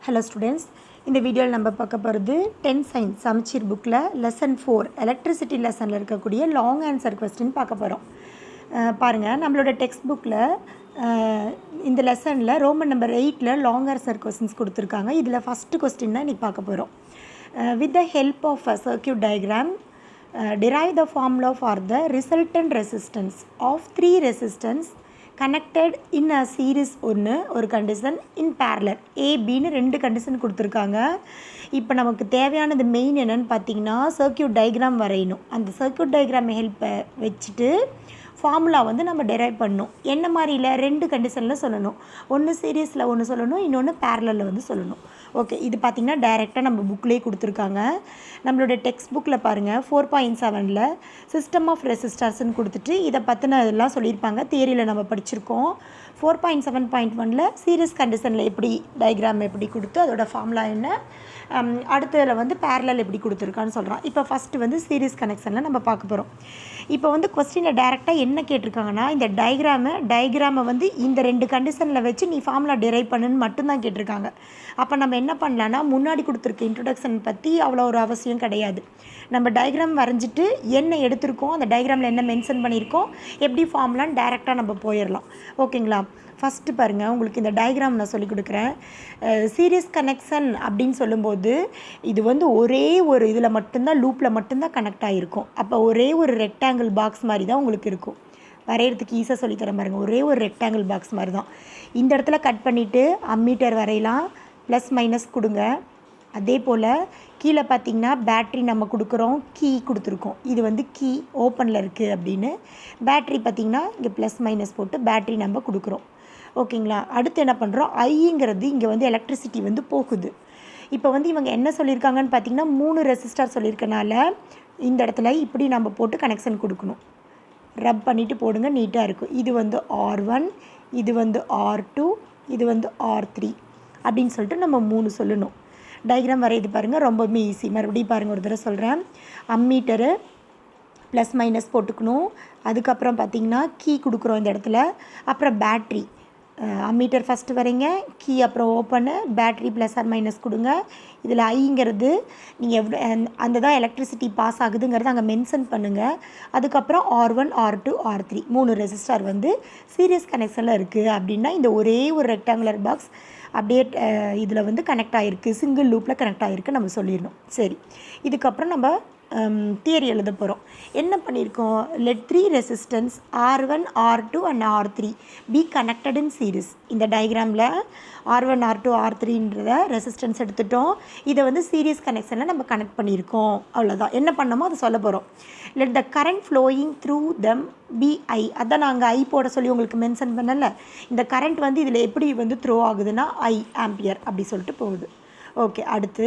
Hello students, இந்த வீடியோவில் நம்ம பார்க்க போகிறது 10th சயின்ஸ் சமச்சீர் புக்கில் லெசன் 4 எலக்ட்ரிசிட்டி லெசனில் இருக்கக்கூடிய லாங் ஆன்சர் கொஸ்டின் பார்க்க போகிறோம். பாருங்கள், நம்மளோட டெக்ஸ்ட் புக்கில் இந்த லெசனில் ரோமன் நம்பர் 8ல் லாங் ஆன்சர் கொஸ்டின்ஸ் கொடுத்துருக்காங்க. இதில் ஃபஸ்ட்டு கொஸ்டின் தான் இன்றைக்கி பார்க்க போகிறோம். With the help of a circuit diagram derive the formula for the resultant resistance of 3 resistance connected in a series ஒரு கண்டிஷன் in parallel ஏபின்னு 2 கண்டிஷன் கொடுத்துருக்காங்க. இப்போ நமக்கு தேவையானது மெயின் என்னென்னு பார்த்தீங்கன்னா சர்க்யூட் டயக்ராம் வரையணும். அந்த சர்க்யூட் டயக்ராம் ஹெல்ப்பை வச்சுட்டு ஃபார்முலா நம்ம டெரைவ் பண்ணணும். என்ன மாதிரியில் 2 கண்டிஷனில் சொல்லணும். ஒன்று சீரியஸில் ஒன்று சொல்லணும், இன்னொன்று பேரலில் சொல்லணும். ஓகே, இது பார்த்திங்கன்னா டைரெக்டாக நம்ம புக்லேயே கொடுத்துருக்காங்க. நம்மளோட டெக்ஸ்ட் புக்கில் பாருங்கள் 4.7ல் சிஸ்டம் ஆஃப் ரெசிஸ்டர்ஸ்ன்னு கொடுத்துட்டு இதை பற்றின இதெல்லாம் சொல்லியிருப்பாங்க. தியரியில் நம்ம படிச்சிருக்கோம். 4.7.1ல் சீரியஸ் கண்டிஷனில் எப்படி டயக்ராம் எப்படி கொடுத்து அதோட ஃபார்முலா என்ன, அடுத்ததில் பேரலல் எப்படி கொடுத்துருக்கான்னு சொல்கிறோம். இப்போ ஃபஸ்ட்டு சீரியஸ் கனெக்ஷனில் நம்ம பார்க்க போகிறோம். இப்போ கொஸ்டினில் டைரெக்டாக என்ன கேட்டிருக்காங்கன்னா, இந்த டயக்ராமை இந்த 2 கண்டிஷனில் வச்சு நீ ஃபார்முலா டிரைவ் பண்ணுன்னு மட்டும்தான் கேட்டிருக்காங்க. அப்போ நம்ம என்ன பண்ணலான்னா, முன்னாடி கொடுத்துருக்க இன்ட்ரொடக்ஷன் பற்றி அவ்வளோ ஒரு அவசியம் கிடையாது. நம்ம டயக்ராம் வரைஞ்சிட்டு என்ன எடுத்திருக்கோம், அந்த டயக்ராமில் என்ன மென்ஷன் பண்ணியிருக்கோம், எப்படி ஃபார்முலான்னு டைரெக்டாக நம்ம போயிடலாம். ஓகேங்களா? ஃபஸ்ட்டு பாருங்கள், உங்களுக்கு இந்த டயக்ராம் நான் சொல்லிக் கொடுக்குறேன். சீரியஸ் கனெக்ஷன் அப்படின்னு சொல்லும்போது இது ஒரே ஒரு இதில் மட்டும்தான், லூப்பில் மட்டும்தான் கனெக்ட் ஆகிருக்கும். அப்போ ஒரே ஒரு ரெக்டாங்கிள் பாக்ஸ் மாதிரி தான் உங்களுக்கு இருக்கும். வரைகிறதுக்கு ஈஸியாக சொல்லித்தரேன் பாருங்கள். ஒரே ஒரு ரெக்டாங்கிள் பாக்ஸ் மாதிரி தான். இந்த இடத்துல கட் பண்ணிவிட்டு அம்மீட்டர் வரையலாம், ப்ளஸ் மைனஸ் கொடுங்க. அதே போல் கீழே பார்த்திங்கன்னா பேட்ரி நம்ம கொடுக்குறோம், கீ கொடுத்துருக்கோம். இது கீ ஓப்பனில் இருக்குது அப்படின்னு. பேட்ரி பார்த்திங்கன்னா இங்கே ப்ளஸ் மைனஸ் போட்டு பேட்ரி நம்ம கொடுக்குறோம். ஓகேங்களா? அடுத்து என்ன பண்ணுறோம், ஐங்கிறது இங்கே எலக்ட்ரிசிட்டி போகுது. இப்போ இவங்க என்ன சொல்லியிருக்காங்கன்னு பார்த்திங்கன்னா 3 ரெசிஸ்டர் சொல்லியிருக்கனால இந்த இடத்துல இப்படி நம்ம போட்டு கனெக்ஷன் கொடுக்கணும். ரப் பண்ணிவிட்டு போடுங்க, நீட்டாக இருக்கும். இது R1, இது R2, இது R3 அப்படின்னு சொல்லிட்டு நம்ம 3 சொல்லணும். டயக்ராம் வரையுது பாருங்கள், ரொம்பவுமே ஈஸி. மறுபடியும் பாருங்கள், ஒரு தடவை சொல்கிறேன். அம்மீட்டரு ப்ளஸ் மைனஸ் போட்டுக்கணும். அதுக்கப்புறம் பார்த்திங்கன்னா கீ கொடுக்குறோம் இந்த இடத்துல. அப்புறம் பேட்ரி, அம்மீட்டர் ஃபஸ்ட்டு வரைங்க, கீ அப்புறம் open, battery plus or minus கொடுங்க. இதில் ஐங்கிறது நீங்கள் எவ்வளோ அந்த தான் எலக்ட்ரிசிட்டி பாஸ் ஆகுதுங்கிறது அங்கே மென்ஷன் பண்ணுங்கள். அதுக்கப்புறம் R1, R2, R3 3 resistor serious கனெக்ஷனில் இருக்குது அப்படின்னா இந்த ஒரே ஒரு ரெக்டாங்குலர் பாக்ஸ் அப்படியே இதில் கனெக்ட் ஆகிருக்கு, சிங்கிள் லூப்பில் கனெக்ட் ஆகிருக்கு நம்ம சொல்லிடணும். சரி, இதுக்கப்புறம் நம்ம தியரி எழுத போகிறோம். என்ன பண்ணியிருக்கோம், let 3 resistance R1, R2 and R3 be connected in series. இந்த டயக்ராமில் R1, R2, R3ன்றத ரெசிஸ்டன்ஸ் எடுத்துட்டோம். இதை சீரியஸ் கனெக்ஷனில் நம்ம கனெக்ட் பண்ணியிருக்கோம். அவ்வளோதான். என்ன பண்ணமோ அதை சொல்ல போகிறோம். Let the current flowing through them be I. அதான் நாங்கள் ஐ போட சொல்லி உங்களுக்கு மென்ஷன் பண்ணல. இந்த கரண்ட் இதில் எப்படி த்ரோ ஆகுதுன்னா I ஆம்பியர் அப்படி சொல்லிட்டு போகுது. ஓகே, அடுத்து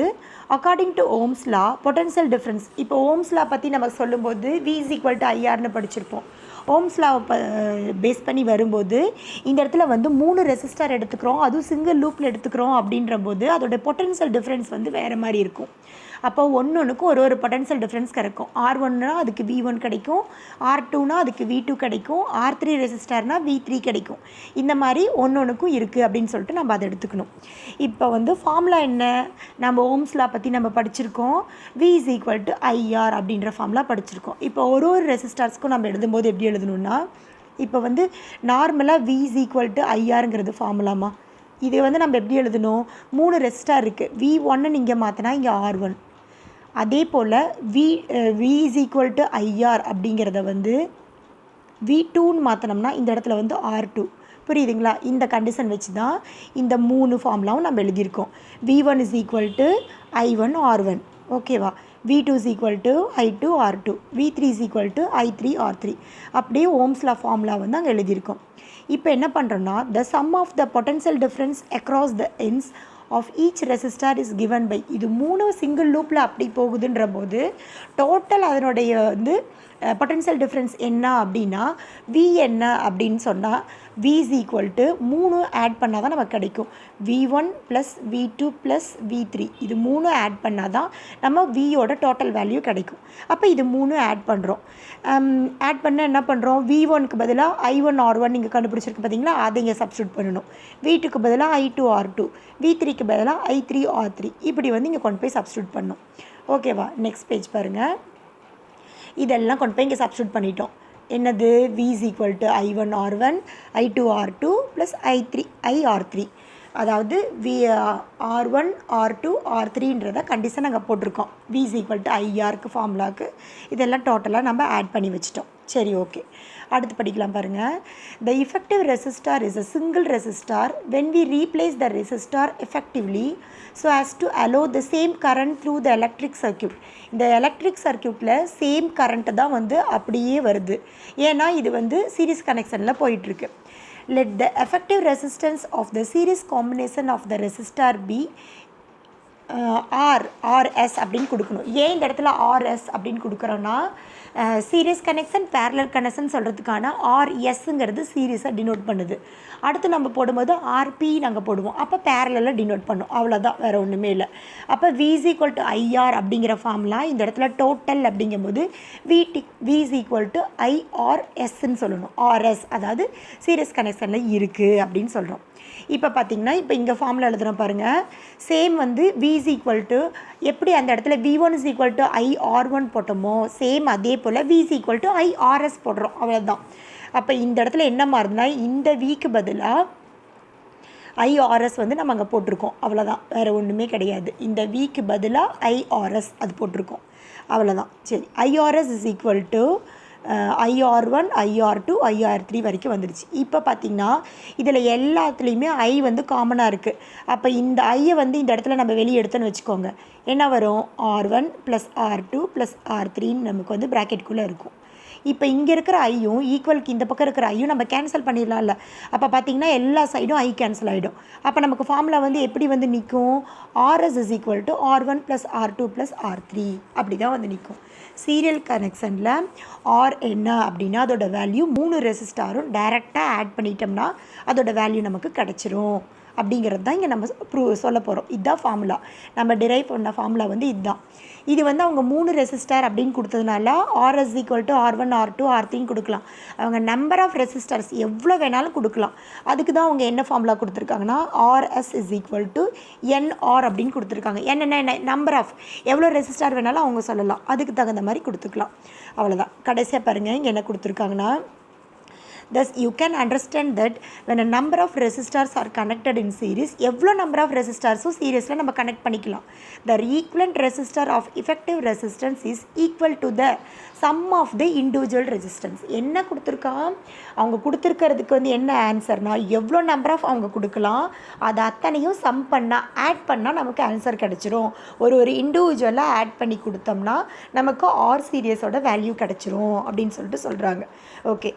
according to Ohm's law potential difference. இப்போ ஓம்ஸ் லா பற்றி நம்ம சொல்லும்போது V = IRன்னு படிச்சிருப்போம். ஓம்ஸ் லாவை பேஸ் பண்ணி வரும்போது இந்த இடத்துல 3 ரெசிஸ்டர் எடுத்துக்கிறோம், அதுவும் சிங்கிள் லூப்பில் எடுத்துக்கிறோம் அப்படின்ற போது அதோட பொட்டன்ஷியல் டிஃப்ரென்ஸ் வேறு மாதிரி இருக்கும். அப்போ ஒன்றுக்கும் ஒரு பொட்டன்ஷியல் டிஃப்ரென்ஸ் கிடைக்கும். R1னா அதுக்கு V1 கிடைக்கும், R2னா அதுக்கு V2 கிடைக்கும், R3 ரெசிஸ்டர்னா V3 கிடைக்கும். இந்த மாதிரி ஒன்றுக்கும் இருக்குது அப்படின்னு சொல்லிட்டு நம்ம அதை எடுத்துக்கணும். இப்போ ஃபார்முலா என்ன, நம்ம ஓம்ஸ் லா பற்றி நம்ம படிச்சிருக்கோம். V = IR அப்படின்ற ஃபார்முலா படிச்சிருக்கோம். இப்போ ஒரு ரெசிஸ்டர்ஸ்க்கும் நம்ம எழுதும்போது எப்படி எழுதணும்னா, இப்போ நார்மலாக V = IRங்கிறது ஃபார்முலாமா. இது நம்ம எப்படி எழுதணும், 3 ரெசிஸ்டர் இருக்குது, V1 இங்கே மாற்றினா இங்கே R1. அதே போல் V = IR அப்படிங்கிறத V2ன்னு மாற்றினோம்னா இந்த இடத்துல R2. புரியுதுங்களா? இந்த கண்டிஷன் வச்சு தான் இந்த 3 ஃபார்முலாவும் நம்ம எழுதியிருக்கோம். V1 = I1 R1. ஓகேவா? V2 = I2 R2, V3 = I3 R3. அப்படியே ஓம்ஸ் லா ஃபார்முலா அங்கே எழுதியிருக்கோம். இப்போ என்ன பண்ணுறோன்னா, the sum of the potential difference across the ends of each resistor is given by. இது 3 சிங்கிள் லூப்பில் அப்படி போகுதுன்ற போது டோட்டல் அதனுடைய பொட்டன்ஷியல் டிஃப்ரென்ஸ் என்ன அப்படின்னா வி என்ன அப்படின்னு சொன்னால் V is equal to 3 add பண்ணால் தான் நமக்கு கிடைக்கும் V1 plus V2 plus V3 இது 3 ஆட் பண்ணால் தான் நம்ம Vயோட டோட்டல் வேல்யூ கிடைக்கும். அப்போ இது 3 ஆட் பண்ணுறோம். ஆட் பண்ண என்ன பண்ணுறோம், V1க்கு பதிலாக I1 R1 நீங்கள் கண்டுபிடிச்சிருக்கு பார்த்தீங்களா, அதை இங்கே சப்ஸ்டியூட் பண்ணணும். V2க்கு பதிலாக I2 R2, V3க்கு பதிலாக I3 R3 இப்படி வந்து இங்கே கொண்டு போய் சப்ஸ்டியூட் பண்ணணும். ஓகேவா, நெக்ஸ்ட் பேஜ் பாருங்கள். இதெல்லாம் கொண்டு போய் இங்கே சப்ஸ்டியூட் பண்ணிட்டோம். என்னது, V is equal to I1 R1 I2 R2 plus I3 R3. அதாவது R1 R2 R3ன்றதை கண்டிஷன் நாங்கள் போட்டிருக்கோம். V is equal to IRக்கு ஃபார்முலாவுக்கு இதெல்லாம் டோட்டலாக நம்ம ஆட் பண்ணி வச்சிட்டோம். சரி, ஓகே, அடுத்து படிக்கலாம் பாருங்கள். The effective resistor is a single resistor when we replace the resistor effectively so as to allow the same current through the electric circuit. இந்த எலக்ட்ரிக் சர்க்கியூட்டில் சேம் கரண்ட்டு தான் வந்து அப்படியே வருது, ஏன்னா இது வந்து சீரிஸ் கனெக்ஷனில் போயிட்டுருக்கு. Let the effective resistance of the series combination of the resistor be RS அப்படின்னு கொடுக்கணும். ஏன் இந்த இடத்துல RS அப்படின்னு கொடுக்குறோன்னா சீரியஸ் கனெக்ஷன் பேரலல் கனெக்ஷன் சொல்கிறதுக்கான RSங்கிறது சீரியஸாக டினோட் பண்ணுது. அடுத்து நம்ம போடும்போது RP நாங்கள் போடுவோம், அப்போ பேரலில் டினோட் பண்ணும், அவ்வளோதான், வேறு ஒன்றுமே இல்லை. அப்போ V is equal to IR அப்படிங்கிற ஃபார்ம்லாம் இந்த இடத்துல டோட்டல் அப்படிங்கும்போது V is equal to IRSன்னு சொல்லணும். RS அதாவது சீரியஸ் கனெக்ஷனில் இருக்குது அப்படின்னு சொல்கிறோம். இப்போ பார்த்திங்கன்னா இப்போ இங்கே ஃபார்மில் எழுதுகிறோம் பாருங்கள். சேம் வந்து V is equal to எப்படி அந்த இடத்துல V1 is equal to IR1 போட்டோமோ சேம் அதே போல் V is equal to IRS போடுறோம், அவ்வளோதான். அப்போ இந்த இடத்துல என்ன மாறுதுன்னா இந்த Vக்கு பதிலாக IRS வந்து நம்ம அங்கே போட்டிருக்கோம், அவ்வளோதான், வேறு ஒன்றுமே கிடையாது. இந்த Vக்கு பதிலாக IRS அது போட்டிருக்கோம், அவ்வளோதான். சரி, IRS is equal to IR1 IR2 IR3 வரைக்கும் வந்துடுச்சு. இப்போ பார்த்திங்கன்னா இதில் எல்லாத்துலேயுமே I வந்து காமனாக இருக்குது. அப்போ இந்த ஐயை வந்து இந்த இடத்துல நம்ம வெளியே எடுத்தோன்னு வச்சுக்கோங்க, என்ன வரும், R1 ப்ளஸ் R2 ப்ளஸ் R3ன்னு நமக்கு வந்து ப்ராக்கெட்டுக்குள்ளே இருக்கும். இப்போ இங்கே இருக்கிற ஐயும் ஈக்குவலுக்கு இந்த பக்கம் இருக்கிற ஐயும் நம்ம கேன்சல் பண்ணிடலாம்ல. அப்போ பார்த்திங்கன்னா எல்லா சைடும் ஐ கேன்சல் ஆகிடும். அப்போ நமக்கு ஃபார்முலா வந்து எப்படி வந்து நிற்கும், RS is equal to R1 plus R2 plus R3 அப்படி தான் வந்து நிற்கும். சீரியல் கனெக்ஷனில் R என்ன அப்படின்னா அதோட வேல்யூ 3 ரெசிஸ்டாரும் டைரெக்டாக ஆட் பண்ணிட்டோம்னா அதோட வேல்யூ நமக்கு கிடச்சிரும் அப்படிங்கிறது தான் இங்கே நம்ம சொல்ல போகிறோம். இதுதான் ஃபார்முலா, நம்ம டிரைவ் பண்ண ஃபார்முலா வந்து இதுதான். இது வந்து அவங்க 3 ரெசிஸ்டர் அப்படின்னு கொடுத்ததுனால RS equal to R1 R2 R3ன்னு கொடுக்கலாம். அவங்க நம்பர் ஆஃப் ரெசிஸ்டர்ஸ் எவ்வளோ வேணாலும் கொடுக்கலாம். அதுக்கு தான் அவங்க என்ன ஃபார்முலா கொடுத்துருக்காங்கன்னா RS is equal to NR அப்படின்னு கொடுத்துருக்காங்க. என்னென்ன நம்பர் ஆஃப் எவ்வளோ ரெசிஸ்டர் வேணாலும் அவங்க சொல்லலாம், அதுக்கு தகுந்த மாதிரி கொடுத்துக்கலாம், அவ்வளோதான். கடைசியாக பாருங்கள் இங்கே என்ன கொடுத்துருக்காங்கன்னா, thus you can understand that when a number of resistors are connected in series எவ்வளோ நம்பர் ஆஃப் ரெசிஸ்டர்ஸும் சீரியஸில் நம்ம கனெக்ட் பண்ணிக்கலாம். the equivalent resistor of effective resistance is equal to the sum of the individual resistance. என்ன கொடுத்துருக்கான், அவங்க கொடுத்துருக்கிறதுக்கு வந்து என்ன ஆன்சர்னால் எவ்வளோ number of அவங்க கொடுக்கலாம், அது அத்தனையும் சம் பண்ணால் ஆட் பண்ணால் நமக்கு ஆன்சர் கிடச்சிரும். ஒரு இண்டிவிஜுவலாக ஆட் பண்ணி கொடுத்தோம்னா நமக்கு ஆர் சீரியஸோட வேல்யூ கிடச்சிரும் அப்படின்னு சொல்லிட்டு சொல்கிறாங்க. Okay,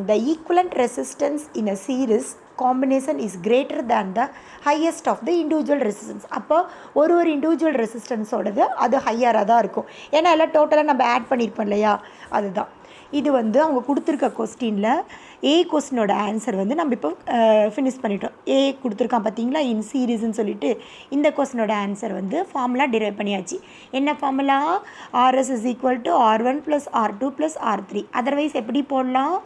the equivalent resistance in a series combination is greater than the highest of the individual resistance. அப்போ ஒரு இண்டிவிஜுவல் ரெசிஸ்டன்ஸோடது அது ஹையராக தான் இருக்கும், ஏன்னா எல்லாம் டோட்டலாக நம்ம ஆட் பண்ணியிருப்போம் இல்லையா, அதுதான். இது வந்து அவங்க கொடுத்துருக்க கொஸ்டினில் ஏ கொஸ்டினோட ஆன்சர் வந்து நம்ம இப்போ ஃபினிஷ் பண்ணிட்டோம். ஏ கொடுத்துருக்கான் பார்த்தீங்களா இன் சீரீஸ்ன்னு சொல்லிட்டு, இந்த கொஸ்டினோட ஆன்சர் வந்து ஃபார்முலா டிரைவ் பண்ணியாச்சு. என்ன formula, RS is equal to R1 plus R2 plus R3. Otherwise எப்படி போடலாம்,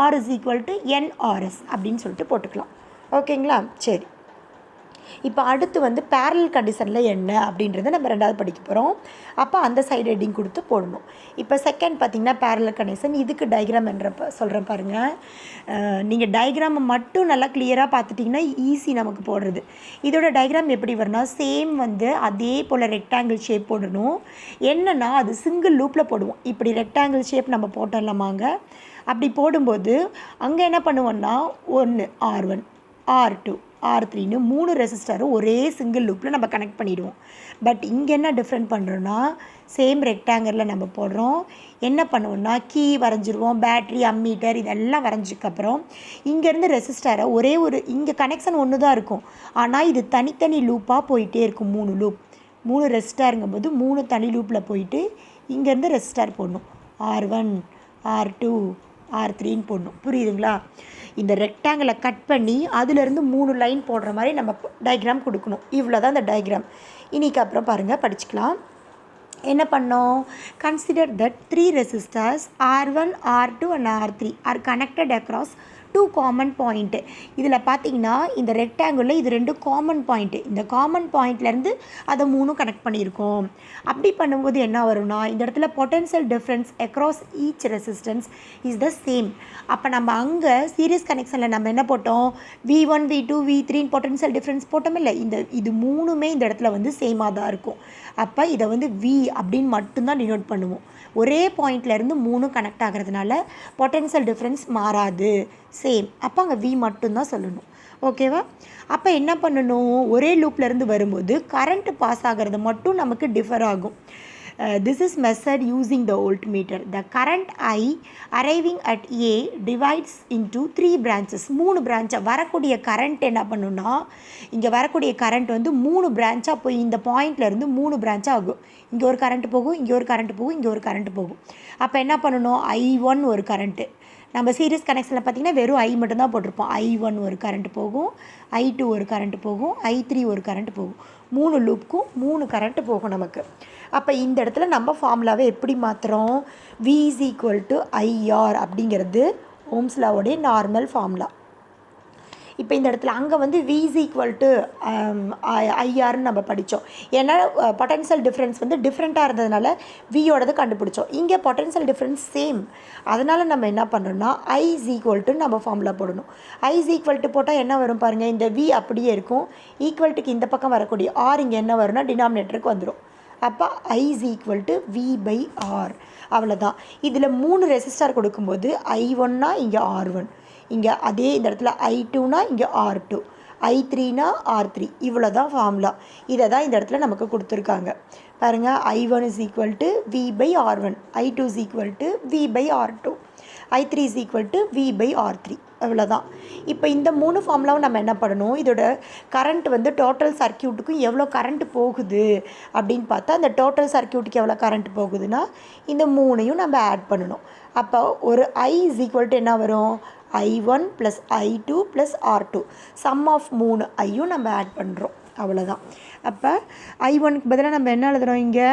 R is equal to NRS அப்படின்னு சொல்லிட்டு போட்டுக்கலாம். ஓகேங்களா, சரி. இப்போ அடுத்து வந்து பேரலல் கண்டிஷனில் என்ன அப்படின்றத நம்ம ரெண்டாவது படிக்க போகிறோம். அப்போ அந்த சைடு ஹெட்டிங் கொடுத்து போடணும். இப்போ செகண்ட் பார்த்திங்கன்னா பேரலல் கண்டிஷன், இதுக்கு டயக்ராம் என்றப்ப சொல்கிறேன் பாருங்கள். நீங்கள் டயக்ராமை மட்டும் நல்லா கிளியராக பார்த்துட்டிங்கன்னா ஈஸி நமக்கு போடுறது. இதோட டயக்ராம் எப்படி வரும்னா சேம் வந்து அதே போல் ரெக்டாங்கிள் ஷேப் போடணும். என்னென்னா அது சிங்கிள் லூப்பில் போடுவோம். இப்படி ரெக்டாங்கிள் ஷேப் நம்ம போட்டோம்லாமாங்க, அப்படி போடும்போது அங்கே என்ன பண்ணுவோன்னா 1 R1 R2 R3ன்னு 3 ரெசிஸ்டரும் ஒரே சிங்கிள் லூப்பில் நம்ம கனெக்ட் பண்ணிவிடுவோம். பட் இங்கே என்ன டிஃப்ரெண்ட் பண்ணுறோன்னா சேம் ரெக்டாங்கிளில் நம்ம போடுறோம். என்ன பண்ணுவோன்னா கீ வரைஞ்சிருவோம், பேட்ரி அம்மீட்டர் இதெல்லாம் வரைஞ்சதுக்கப்புறம் இங்கேருந்து ரெசிஸ்டரை இங்கே கனெக்ஷன் ஒன்று தான் இருக்கும், ஆனால் இது தனித்தனி லூப்பாக போயிட்டே இருக்கும். 3 லூப் 3 ரெசிஸ்டருங்கும்போது 3 தனி லூப்பில் போயிட்டு இங்கேருந்து ரெசிஸ்டர் போடணும். R1 R2 R3ன்னு போடணும். புரியுதுங்களா? இந்த ரெக்டாங்கிளை கட் பண்ணி அதிலிருந்து 3 லைன் போடுற மாதிரி நம்ம டயக்ராம் கொடுக்கணும். இவ்வளோ தான் இந்த டயக்ராம். இன்னைக்கு அப்புறம் பாருங்கள், படிச்சுக்கலாம். என்ன பண்ணோம்? Consider that 3 resistors R1 R2 and R3 R connected across 2 common point. இதில் பார்த்தீங்கன்னா இந்த ரெக்டாங்குலில் இது 2 காமன் பாயிண்ட்டு. இந்த காமன் பாயிண்ட்லேருந்து அதை 3 கனெக்ட் பண்ணியிருக்கோம். அப்படி பண்ணும்போது என்ன வரும்னா, இந்த இடத்துல potential difference across each resistance is the same. அப்போ நம்ம அங்கே சீரியஸ் கனெக்ஷனில் நம்ம என்ன போட்டோம்? V1 V2 V3 potential difference போட்டோம் இல்லை? இது 3மே இந்த இடத்துல வந்து சேமாக தான் இருக்கும். அப்போ இதை வந்து V அப்படின்னு மட்டும்தான் டினோட் பண்ணுவோம். ஒரே பாயிண்ட்லேருந்து 3 கனெக்ட் ஆகிறதுனால பொட்டன்ஷியல் டிஃப்ரென்ஸ் மாறாது, சேம். அப்போ அங்கே V மட்டும்தான் சொல்லணும். ஓகேவா? அப்போ என்ன பண்ணணும்? ஒரே லூப்லேருந்து வரும்போது கரண்ட் பாஸ் ஆகிறது மட்டும் நமக்கு டிஃபர் ஆகும். This is measured using the voltmeter. The current I arriving at A divides into 3 branches. 3 பிரான்ச்சாக வரக்கூடிய கரண்ட் என்ன பண்ணுன்னா, இங்கே வரக்கூடிய கரண்ட் வந்து 3 பிரான்ச்சாக போய் இந்த பாயிண்ட்லேருந்து 3 பிரான்ச்சாக ஆகும். இங்கே ஒரு கரண்ட் போகும், இங்கே ஒரு கரண்ட் போகும், இங்கே ஒரு கரண்ட் போகும். அப்போ என்ன பண்ணணும்? I1 ஒரு கரண்ட்டு. நம்ம சீரியஸ் கனெக்ஷனில் பார்த்திங்கன்னா வெறும் I மட்டும்தான் போட்டிருப்போம். I1 ஒரு கரண்ட் போகும், I2 ஒரு கரண்ட் போகும், I3 ஒரு கரண்ட் போகும். 3 லூப்புக்கும் 3 கரண்ட் போகும் நமக்கு. அப்போ இந்த இடத்துல நம்ம ஃபார்முலாவை எப்படி மாற்றுறோம்? V is equal to IR அப்படிங்கிறது ஓம்ஸ் லாவோடைய நார்மல் ஃபார்முலா. இப்போ இந்த இடத்துல அங்கே வந்து V is equal to IRன்னு நம்ம படித்தோம். ஏன்னா பொட்டன்ஷியல் டிஃப்ரென்ஸ் வந்து டிஃப்ரெண்ட்டாக இருந்ததுனால வியோடது கண்டுபிடிச்சோம். இங்கே பொட்டன்ஷியல் டிஃப்ரென்ஸ் சேம். அதனால் நம்ம என்ன பண்ணுறோம்னா I is equal to நம்ம ஃபார்முலா போடணும். I is equal to போட்டால் என்ன வரும் பாருங்கள், இந்த V அப்படியே இருக்கும். ஈக்குவல்ட்டுக்கு இந்த பக்கம் வரக்கூடிய R இங்கே என்ன வரும்னா டினாமினேட்டருக்கு வந்துடும். அப்போ I is equal to V/R. அவ்வளோதான். இதில் 3 ரெசிஸ்டார் கொடுக்கும்போது I1னா இங்கே R1, இங்கே அதே இந்த இடத்துல I2னா இங்கே R2, I3னா R3. இவ்வளோ தான் ஃபார்முலா. இதை தான் இந்த இடத்துல நமக்கு கொடுத்துருக்காங்க. பாருங்கள், I1 is equal to V/R1, I2 is equal to V/R2, I3 is equal to V/R3. அவ்வளோதான். இப்போ இந்த 3 ஃபார்முலாவும் நம்ம என்ன பண்ணணும்? இதோட கரண்ட் வந்து டோட்டல் சர்க்கியூட்டுக்கும் எவ்வளோ கரண்ட் போகுது அப்படின்னு பார்த்தா, அந்த டோட்டல் சர்க்கியூட்டுக்கு எவ்வளோ கரண்ட் போகுதுன்னா இந்த 3ஐயும் நம்ம ஆட் பண்ணணும். அப்போ ஒரு I is equal to என்ன வரும்? I1 + I2 + R2. Some of 3 ஐயும் நம்ம ஆட் பண்ணுறோம். அவ்வளோதான். அப்போ I1க்கு பதிலாக நம்ம என்ன எழுதுகிறோம்? இங்கே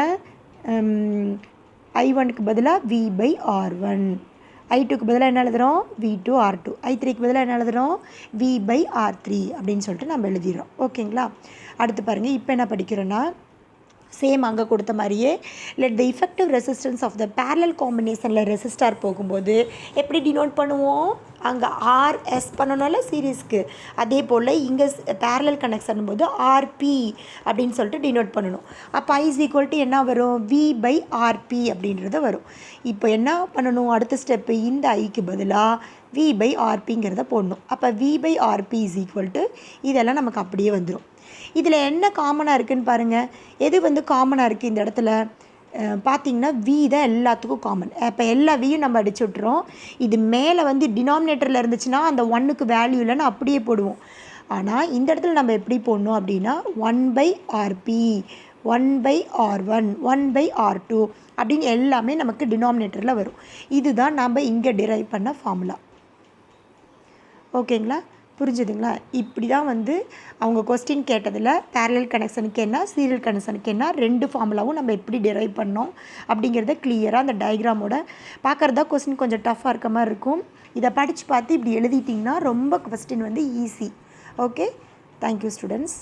I1க்கு பதிலாக V/R1, I2க்கு பதிலாக என்ன எழுதுகிறோம்? V2 R2, I3க்கு பதிலாக என்ன எழுதுகிறோம்? V/R3 அப்படின்னு சொல்லிட்டு நம்ம எழுதிடுறோம். ஓகேங்களா? அடுத்து பாருங்கள், இப்போ என்ன படிக்கிறோன்னா, சேம் அங்கே கொடுத்த மாதிரியே let the effective resistance of the parallel காம்பினேஷனில் ரெசிஸ்டார் போகும்போது எப்படி டினோட் பண்ணுவோம்? அங்கே RS பண்ணணும்ல சீரீஸ்க்கு. அதே போல் இங்கே பேரலல் கனெக்ஷன் போது RP அப்படின்னு சொல்லிட்டு டினோட் பண்ணணும். அப்போ I is equal to என்ன வரும்? V/RP அப்படின்றது வரும். இப்போ என்ன பண்ணணும்? அடுத்த ஸ்டெப்பு, இந்த ஐக்கு பதிலாக V/RPங்கிறத போடணும். அப்போ V/RP is equal to இதெல்லாம் நமக்கு அப்படியே வந்துடும். இதில் என்ன காமனாக இருக்குதுன்னு பாருங்கள். எது வந்து காமனாக இருக்குது இந்த இடத்துல பார்த்திங்கன்னா V தான் எல்லாத்துக்கும் காமன். இப்போ எல்லா Vயும் நம்ம அடிச்சு விட்டுறோம். இது மேலே வந்து டினாமினேட்டரில் இருந்துச்சுன்னா அந்த 1க்கு வேல்யூ இல்லைன்னு அப்படியே போடுவோம். ஆனால் இந்த இடத்துல நம்ம எப்படி போடணும் அப்படின்னா 1/RP, 1/R1, 1/R2 அப்படின்னு எல்லாமே நமக்கு டினாமினேட்டரில் வரும். இதுதான் நம்ம இங்கே டிரைவ் பண்ண ஃபார்முலா. ஓகேங்களா? புரிஞ்சுதுங்களா? இப்படி தான் வந்து அவங்க கொஸ்டின் கேட்டதில் பேரலல் கனெக்ஷனுக்கு என்ன, சீரியல் கனெக்ஷனுக்கு என்ன, 2 ஃபார்முலாவும் நம்ம எப்படி டிரைவ் பண்ணோம் அப்படிங்கிறத கிளியராக அந்த டயக்ராமோட பார்க்குறதா கொஸ்டின் கொஞ்சம் டஃப்பாக இருக்க மாதிரி இருக்கும். இதை படித்து பார்த்து இப்படி எழுதிட்டிங்கன்னா ரொம்ப கொஸ்டின் வந்து ஈஸி. Okay, thank you students.